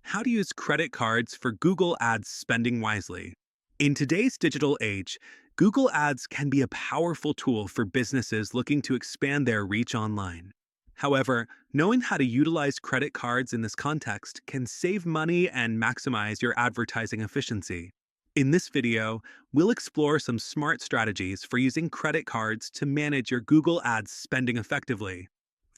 How to use credit cards for Google Ads spending wisely. In today's digital age, Google Ads can be a powerful tool for businesses looking to expand their reach online. However, knowing how to utilize credit cards in this context can save money and maximize your advertising efficiency. In this video, we'll explore some smart strategies for using credit cards to manage your Google Ads spending effectively.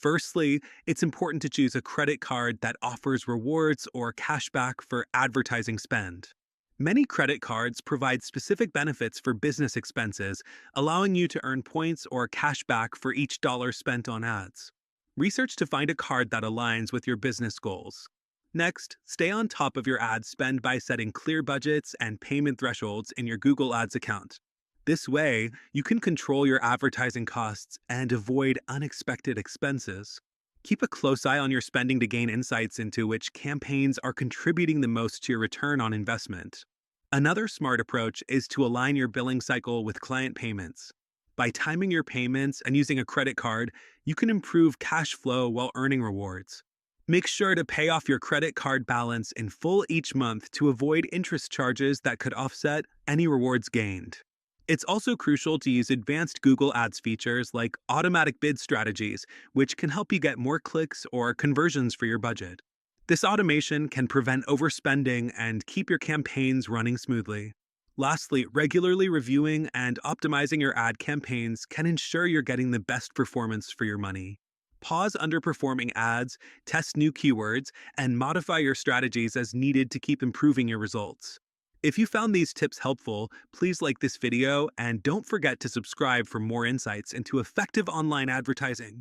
Firstly, it's important to choose a credit card that offers rewards or cashback for advertising spend. Many credit cards provide specific benefits for business expenses, allowing you to earn points or cashback for each dollar spent on ads. Research to find a card that aligns with your business goals. Next, stay on top of your ad spend by setting clear budgets and payment thresholds in your Google Ads account. This way, you can control your advertising costs and avoid unexpected expenses. Keep a close eye on your spending to gain insights into which campaigns are contributing the most to your return on investment. Another smart approach is to align your billing cycle with client payments. By timing your payments and using a credit card, you can improve cash flow while earning rewards. Make sure to pay off your credit card balance in full each month to avoid interest charges that could offset any rewards gained. It's also crucial to use advanced Google Ads features like automatic bid strategies, which can help you get more clicks or conversions for your budget. This automation can prevent overspending and keep your campaigns running smoothly. Lastly, regularly reviewing and optimizing your ad campaigns can ensure you're getting the best performance for your money. Pause underperforming ads, test new keywords, and modify your strategies as needed to keep improving your results. If you found these tips helpful, please like this video and don't forget to subscribe for more insights into effective online advertising.